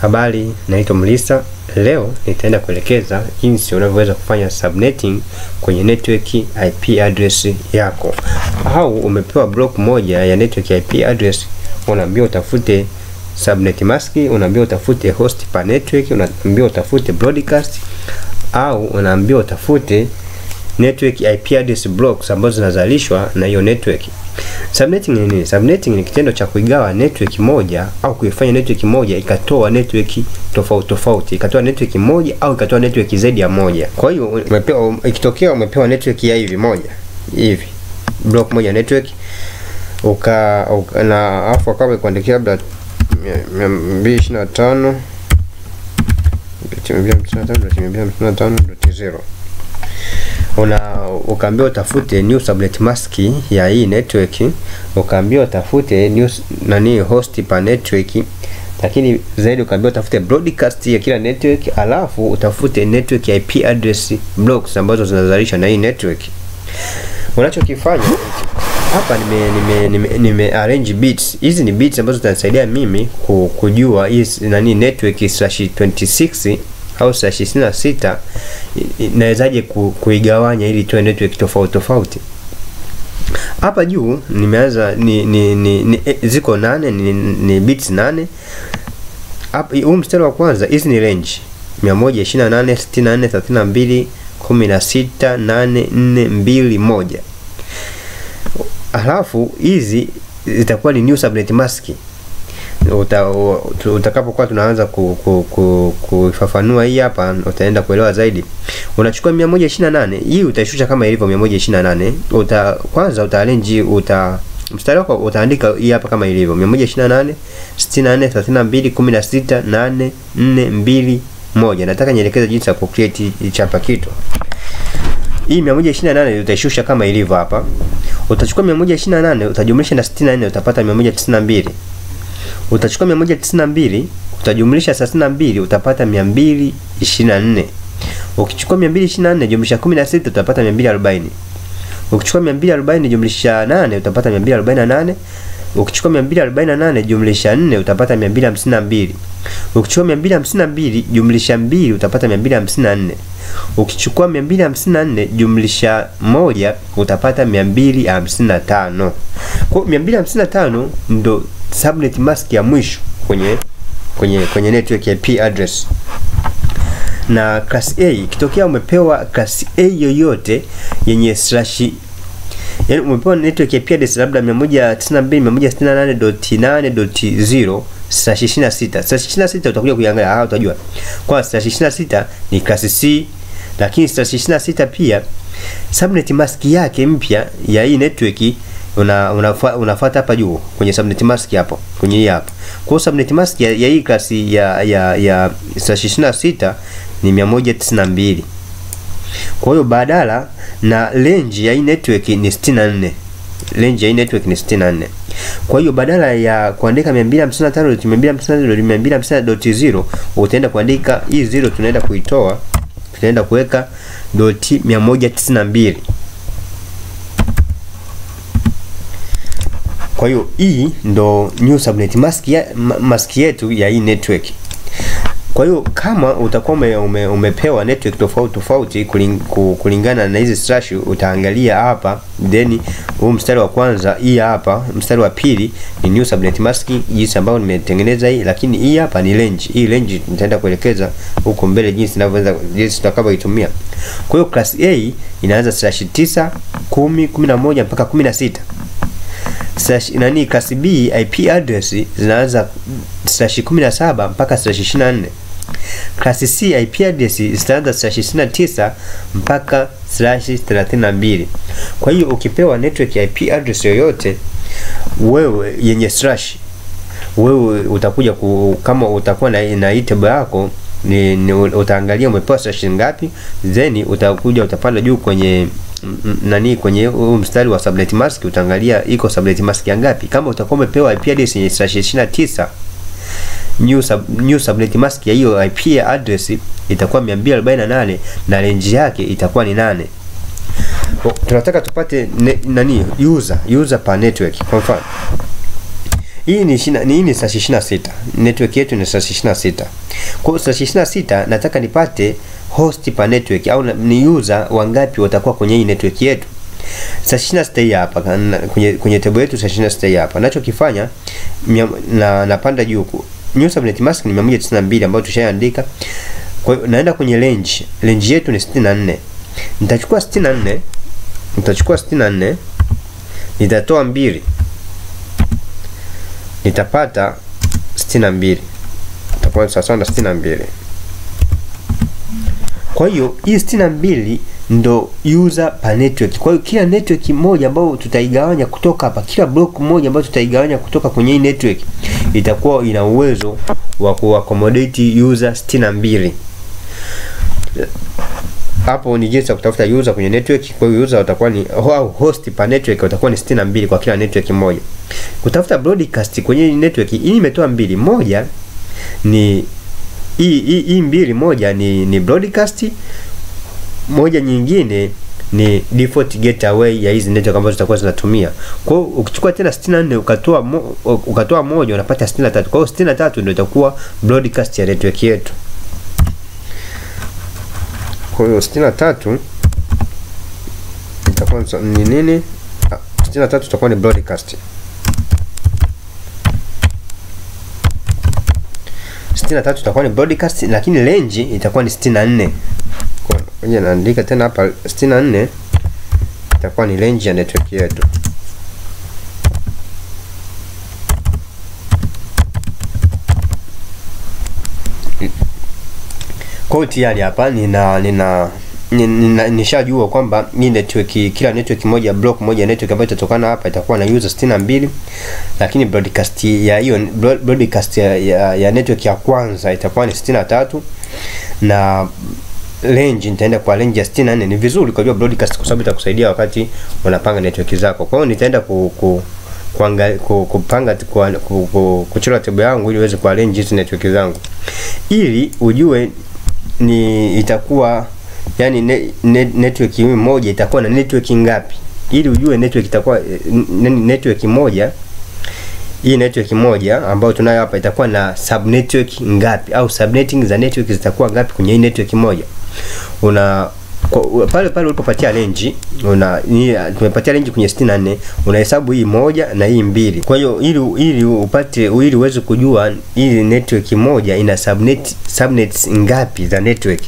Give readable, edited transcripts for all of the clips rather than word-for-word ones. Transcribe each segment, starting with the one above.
Habari, naitwa Mlisa. Leo nitaenda kuelekeza jinsi unavyoweza kufanya subnetting kwenye network IP address yako. Au umepewa block moja ya network IP address, unaambiwa utafute subnet mask, unaambiwa utafute host per network, unaambiwa utafute broadcast, au unaambiwa utafute network IP address blocks ambazo zinazalishwa na hiyo network. Subnetting ni nini? Subnetting ni kitendo cha kuigawa network moja au kuifanya network moja ikatoa network tofauti, ikatoa network moja au ikatoa network zaidi ya moja. Kwa hiyo umepewa, ikitokea umepewa network ya hivi moja, hivi block moja network na afu akawa kuandikia labda 255.255.0 ukaambiwa utafute new subnet mask ya hii network, ukaambiwa utafute new host per network, lakini zaidi ukaambiwa utafute broadcast ya kila network, alafu utafute network IP address blocks ambazo zinazalishwa na hii network. Unachokifanya hapa nime arrange bits. Hizi ni bits ambazo zitanisaidia mimi kujua hizi network /26 au /26 nawezaje kuigawanya ili tuwe network tofauti. Hapa juu nimeanza ziko 8, ni bits 8. Hapa huu mstari wa kwanza, hizi ni range 128 64 32 16 8 4 2 1. Alafu hizi zitakuwa ni new subnet mask. Utakapokuwa tunaanza kufafanua hii hapa utaenda kuelewa zaidi. Unachukua 128, hii utaishusha kama ilivyo 128. Kwanza utaarrange, mstari wako utaandika hii hapa kama ilivyo 128 64 32 16 8 4 2 1. Nataka nielekeze jinsi ya kucreate chapa kitu. Hii 128 utaishusha kama ilivyo hapa. Utachukua 128 utajumlisha na 64 utapata 192. Utachukua 192 utajumlisha 32 utapata 224. Ukichukua 224 jumlisha 16 utapata 240. Ukichukua 240 jumlisha 8 utapata 248. Ukichukua 248 jumlisha 4 utapata 252. Ukichukua 252 jumlisha 2 utapata 254. Ukichukua 254 jumlisha 1 utapata 255. Kwa 255 ndo subnet mask ya mwisho kwenye network IP address. Na class A, kitokea umepewa class A yoyote yenye slash, yani umepewa network IP address labda 192.168.8.0/26. /26 utakuja kuiangalia, utajua kwa /26 ni class C, lakini /26 pia subnet mask yake mpya ya hii network unafuata hapa juu kwenye subnet mask hapo, kwenye hii hapa. Kwa subnet mask ya hii class ya /26 ni 192. Kwa hiyo badala na range ya hii network ni 64. Range ya hii network ni 64. Kwa hiyo badala ya kuandika 255.255.250.0 utaenda kuandika hii 0 tunaenda kuitoa, tutaenda kuweka .192. Kwa hiyo hii ndo new subnet mask yetu ya hii network. Kwa hiyo kama utakuwa umepewa network tofauti kulingana na hizi slash, utaangalia hapa, then huu mstari wa kwanza, hii hapa mstari wa pili ni new subnet mask jinsi ambayo nimetengeneza hii, lakini hii hapa ni range. Hii range nitaenda kuelekeza huko mbele jinsi tutakavyoitumia. Kwa hiyo class A inaanza /9 10 11 mpaka 16. Class B IP address zinaanza /17 mpaka /24. Class C IP address zitaanza /29 mpaka /32. Kwa hiyo ukipewa network IP address yoyote wewe yenye slash, wewe utakuja kama utakuwa na hii table yako utaangalia umepewa slash ngapi, then utakuja utapanda juu kwenye kwenye mstari wa subnet mask, utaangalia iko subnet mask ya ngapi. Kama utakuwa umepewa IP address yenye /29, new subnet mask ya hiyo IP address itakuwa 248 na range yake itakuwa ni 8. Tunataka tupate user per network. Kwa mfano hii ni slash 26. Network yetu ni slash 26. Kwa hiyo slash 26 nataka nipate host pa network au ni user wangapi watakuwa kwenye hii network yetu. Slash 26 hii hapa kwenye table yetu slash 26 hii hapa. Nachokifanya napanda juu. New subnet mask ni 192 ambayo tushaandika. Kwa hiyo naenda kwenye range. Range yetu ni 64. Nitachukua 64. Nitatoa 2. Nitapata 62. Itakuwa sawa na 62. Kwa hiyo hii 62 ndo user pa network. Kwa hiyo kila network moja ambayo tutaigawanya kutoka hapa, kila block moja ambayo tutaigawanya kutoka kwenye hii network itakuwa ina uwezo wa kuaccommodate user 62. Hapo ni jinsi ya kutafuta user kwenye network. Kwa hiyo user watakuwa ni host pa network watakuwa ni 62 kwa kila network moja. Kutafuta broadcast kwenye network hii imetoa 2. Moja ni hii 2, moja ni broadcast, moja nyingine ni default gateway ya hizi network ambazo zitakuwa zinatumia. Kwa hiyo ukichukua tena 64 ukatoa moja unapata 63. Kwa hiyo 63 ndio itakuwa broadcast ya network yetu. Kwa hiyo 63 itakuwa ni nini? 63 itakuwa ni broadcast. 63 itakuwa ni broadcast, lakini range itakuwa ni 64. Kwa hiyo naandika tena hapa 64 itakuwa ni range ya network yetu. Kwa hiyo tayari hapa nishajua kwamba hii network, kila network moja, block moja network ambayo itatokana hapa itakuwa na user 62, lakini broadcast ya hiyo broadcast ya network ya kwanza itakuwa ni 63 na range nitaenda kwa range ya 64. Ni vizuri kujua broadcast kwa sababu itakusaidia wakati unapanga network zako. Kwa hiyo nitaenda kupanga kuchora table yangu ili uweze kuarrange hizo network zangu, ili ujue ni itakuwa yani network moja itakuwa na network ngapi, ili ujue network itakuwa network moja. Hii network moja ambayo tunayo hapa itakuwa na subnetwork ngapi, au subnetting za network zitakuwa ngapi kwenye hii network moja. Pale ulipopatia range, tumepatia range kwenye 64, unahesabu hii moja na hii 2. Kwa hiyo ili uweze kujua hii network moja ina subnets ngapi za network,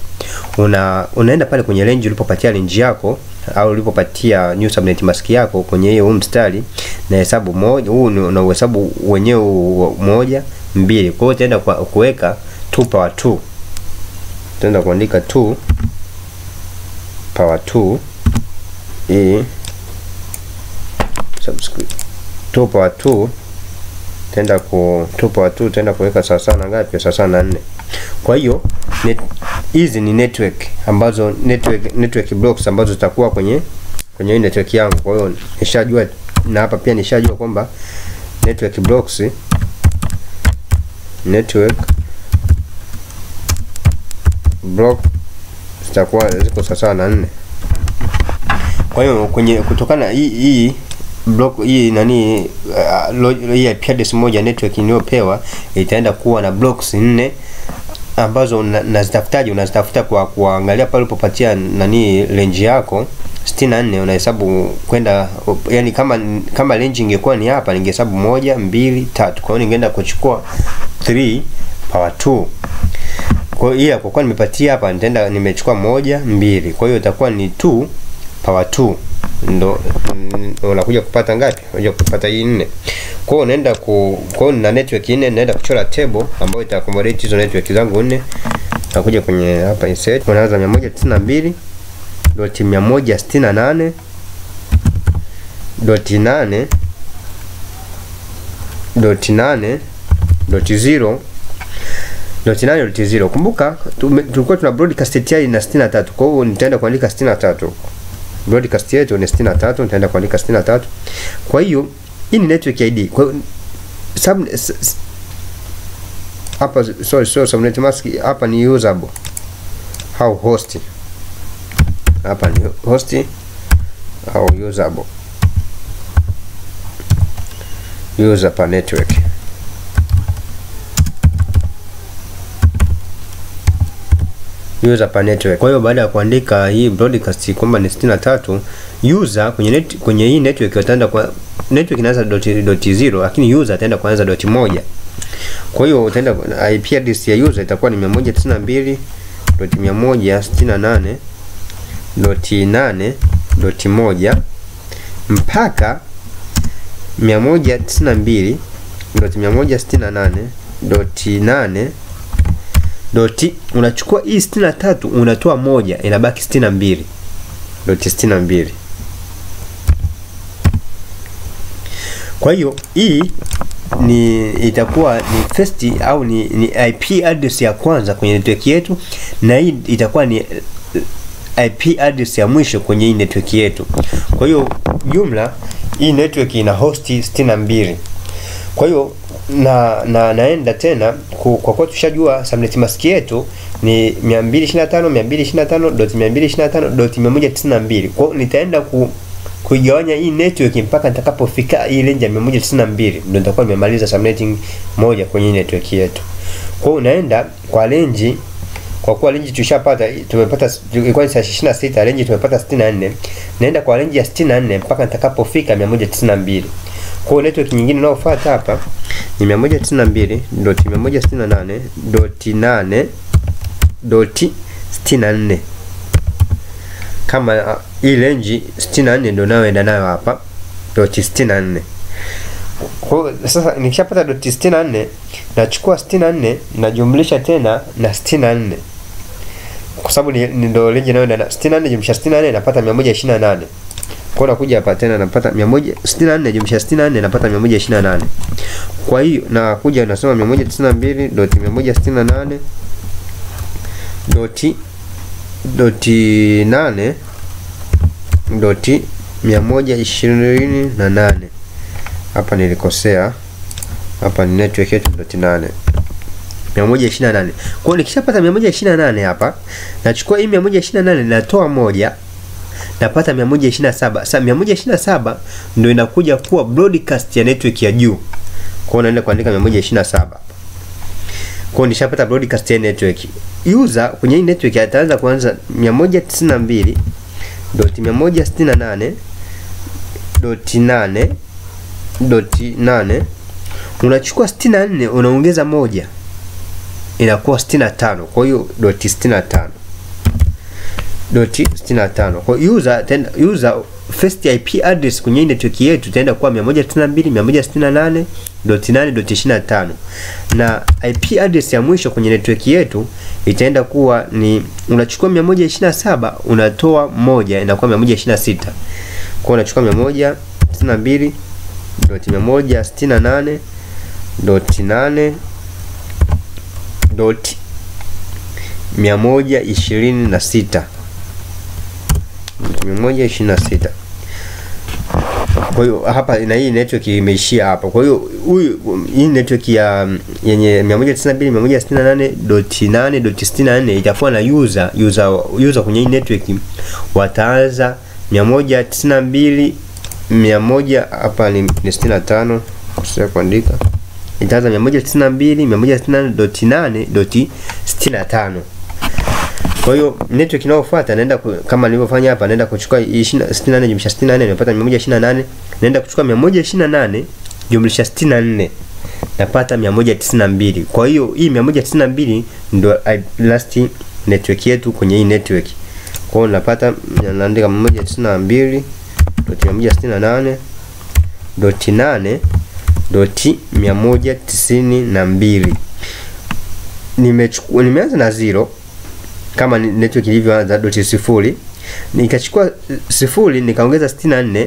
unaenda pale kwenye range ulipopatia range yako au ulipopatia new subnet mask yako kwenye hiyo mstari, na hesabu moja, huu na uhesabu wenyewe 1 2. Kwa hiyo utaenda kuweka 2 power 2. Utaenda kuandika 2 power 2 subscript 2 power 2 tenda ku 2 power 2 tenda kuweka sawa na ngapi? Sawa na 4. Kwa hiyo hizi ni network ambazo network blocks ambazo zitakuwa kwenye hii network yangu. Kwa hiyo nishajua, na hapa pia nishajua kwamba network blocks block zitakuwa ziko sawa na 4. Kwa hiyo kutokana hii block hii hii IP address moja network iliyopewa itaenda kuwa na blocks 4 ambazo unazitafuta kwa kuangalia pale ulipopatia range yako 64, unahesabu kwenda, yani kama range ingekuwa ni hapa ningehesabu 1 2 3. Kwa hiyo ningeenda kuchukua 3 power 2. Kwa hiyo kwa kuwa nimepatia hapa nimechukua 1 2. Kwa hiyo itakuwa ni 2 power 2. Ndo unakuja kupata ngapi? Unakuja kupata hii 4. Kwa hiyo unaenda na network 4, naenda kuchora table ambayo ita-accommodate hizo network zangu 4. Nakuja kwenye hapa insert, unaanza 168.8.8.0. Kumbuka tulikuwa tuna broadcast tayari na 63. Kwa hiyo nitaenda kuandika 63. Broadcast yetu ni 63, nitaenda kuandika 63. Kwa hiyo hii ni network ID. Kwa hiyo hapa subnet mask hapa ni usable au host. Hapa ni host au usable user per network. user per network. Kwa hiyo baada ya kuandika hii broadcast kwamba ni 63, user kwenye hii network utaenda kwa network inaanza .0 lakini user ataenda kuanza .1. Kwa hiyo utaenda IP address ya user itakuwa ni 192.168.8.1 mpaka 192.168.8. Unachukua hii 63 unatoa moja, inabaki 62.62. Kwa hiyo hii itakuwa ni first au ni IP address ya kwanza kwenye network yetu, na hii itakuwa ni IP address ya mwisho kwenye hii network yetu. Kwa hiyo jumla hii network ina host 62. Kwa hiyo naenda tena kwa kuwa tushajua subnet mask yetu ni 225.225.225.192. Kwa hiyo nitaenda kuigawanya hii network mpaka nitakapofika hii range ya 192, ndio nitakuwa nimemaliza subnetting moja kwenye network yetu. Kwa hiyo unaenda kwa range, kwa kuwa range tumepata ilikuwa ni 26, range tumepata 64, naenda kwa range ya 64 mpaka nitakapofika 192. Kwa hiyo network nyingine inayofuata hapa ni 192.168.8.64. Kama hii range 64 ndio nayoenda nayo hapa .64. Kwa sasa nikishapata .64 nachukua 64 najumlisha tena na 64, kwa sababu ni ndio range nayoenda na 64 jumlisha 64 napata 128. Kwa nakuja hapa tena napata 164 jumlisha 64 napata 128. Kwa hiyo nakuja nasema 198.8.128. Hapa nilikosea. Hapa ni network yetu .8. 128. Kwa hiyo nikishapata 128 hapa, nachukua hii 128 natoa moja, napata 127. Sasa 127 ndio inakuja kuwa broadcast ya network ya juu. Kwa hiyo naenda kuandika 127. Kwa hiyo nishapata broadcast ya network. User kwenye hii network ataanza kuanza 192.168.8.8. Unachukua 64 unaongeza moja, inakuwa 65. Kwa hiyo .65. Kwa user first IP address kwenye network yetu itaenda kuwa 192.168.8.25, na IP address ya mwisho kwenye network yetu itaenda kuwa ni, unachukua 127 unatoa moja, inakuwa 126. Kwa unachukua 192.168.126. 126. Kwa hiyo hapa na hii network imeishia hapa. Kwa hiyo hii network yenye 192.168.8.64 itakuwa na user kwenye hii network wataanza 192 hapa ni 65, sasa kuandika itaanza 192.168.8.65. Kwa hiyo network inayofuata naenda kama nilivyofanya hapa, naenda kuchukua 64 jumlisha 64 nimepata 128, naenda kuchukua 128 jumlisha 64 napata 192. Kwa hiyo hii 192 ndio last network yetu kwenye hii network. Kwa hiyo napata, naandika 192.168.8.192. Nimeanza na 0 kama network ilivyoanza .0, nikachukua 0 nikaongeza 64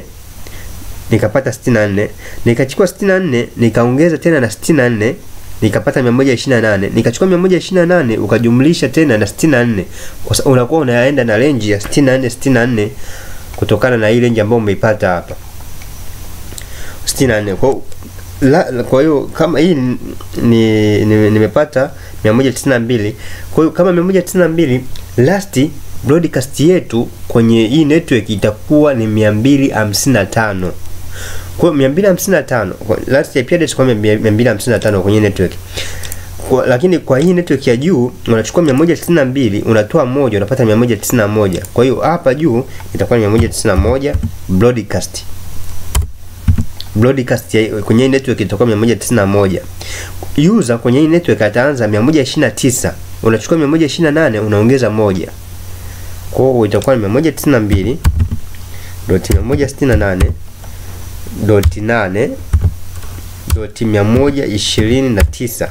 nikapata 64, nikachukua 64 nikaongeza tena na 64 nikapata 128, nikachukua 128 ukajumlisha tena na 64, kwa sababu unakuwa unaenda na range ya 64 kutokana na ile range ambayo umeipata hapa 64. Kwa hiyo kama hii nimepata 192. Kwa hiyo kama 192, last broadcast yetu kwenye hii network itakuwa ni 255. Kwa hiyo 255 last IP address kwa 255 kwenye network. lakini kwa hii network ya juu unachukua 192 unatoa moja unapata 191. Kwa hiyo hapa juu itakuwa ni 191 broadcast. Broadcast kwenye hii network itakuwa 191. User kwenye hii network ataanza 129. Unachukua 128 unaongeza moja. Kwa hiyo itakuwa ni 192.168.129.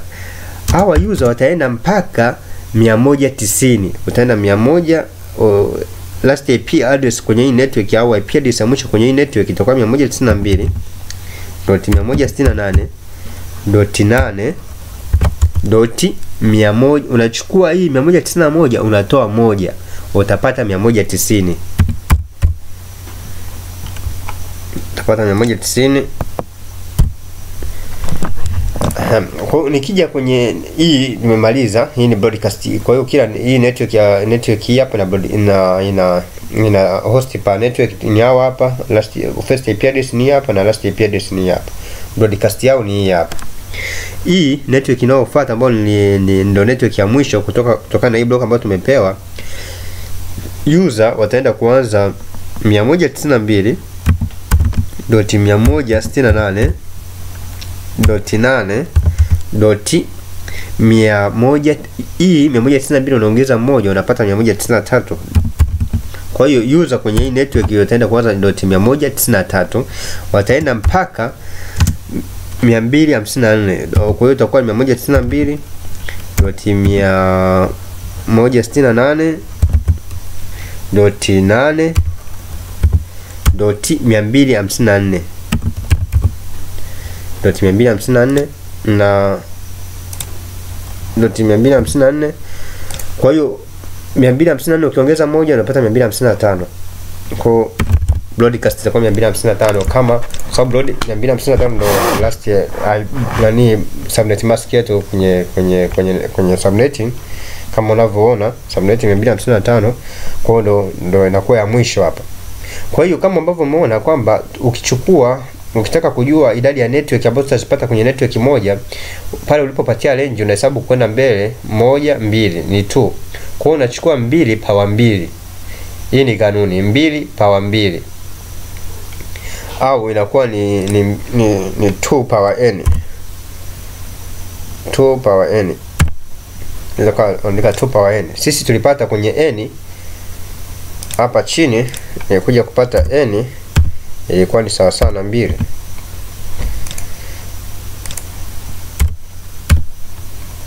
Hawa user wataenda mpaka 190. Utaenda 100 last IP address kwenye hii network au IP address ya mwisho kwenye hii network itakuwa 192.168.100. Unachukua hii 191 unatoa moja utapata 190. Utapata 190. Kwa nikija kwenye hii nimemaliza, hii ni broadcast. Kwa hiyo kila hii network hii hapa ina host pa network ni hao hapa, first IP address ni hapa na last IP address ni hapa. Broadcast yao ni hii hapa. Hii network inayofuata ambayo ndio network ya mwisho kutokana na hii block ambayo tumepewa, user wataenda kuanza 192.168.100. Hii 192 unaongeza moja unapata 193. Kwa hiyo user kwenye hii network wataenda kuanza .193 wataenda mpaka 254. Kwa hiyo itakuwa 168.254 na .254. Kwa hiyo 254 ukiongeza moja unapata 255. Kwa broadcast itakuwa 255 kama sababu 255 ndo last subnet mask yetu kwenye subnetting kama unavyoona subnetting 255. Kwa hiyo ndo inakuwa ya mwisho hapa. Kwa hiyo kama ambavyo umeona kwamba ukitaka kujua idadi ya network ambazo tutazipata kwenye network moja, pale ulipopatia range unahesabu kwenda mbele 1 2 ni 2. Kwa hiyo unachukua 2 power 2. Hii ni kanuni 2 power 2. Au inakuwa ni 2 power n. 2 power n. Andika 2 power n. Sisi tulipata kwenye n hapa chini, kuja kupata n ilikuwa ni sawa sawa na 2.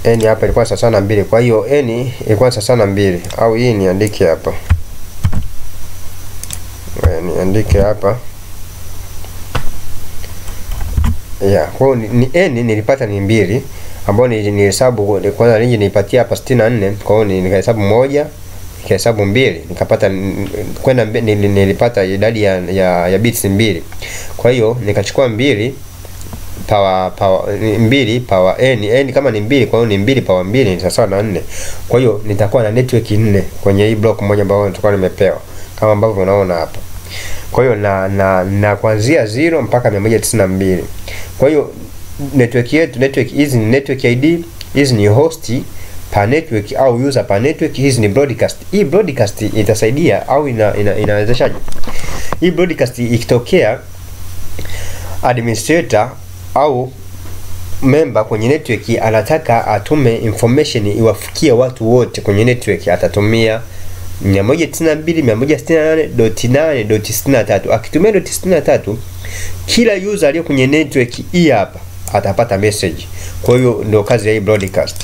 N hapa ilikuwa sawa sawa na 2. Kwa hiyo n ilikuwa sawa sawa na 2. Au hii niandike hapa. Niandike hapa. Kwa hiyo ni n nilipata ni 2 ambao nilihesabu kwanza range nilipatia hapa 64. Kwa hiyo nikahesabu moja, nikahesabu 2, nikapata kwenda nilipata idadi ya bits 2. Kwa hiyo nikachukua 2 power n kama ni 2, kwa hiyo ni 2 power 2 ni sawa na 4. Kwa hiyo nitakuwa na network 4 kwenye hii block moja ambayo nitakuwa nimepewa kama ambavyo unaona hapa. Kwa hiyo na kuanzia 0 mpaka 192. Kwa hiyo network hizi ni network ID, hizi ni host per network au user per network, hizi ni broadcast. Hii broadcast itasaidia au inawezeshaje? Hii broadcast ikitokea administrator au member kwenye network anataka atume information iwafikie watu wote kwenye network, atatumia 192.168.8.63. Akitumia .63, kila user aliyo kwenye network hii hapa atapata message. Kwa hiyo ndio kazi ya hii broadcast.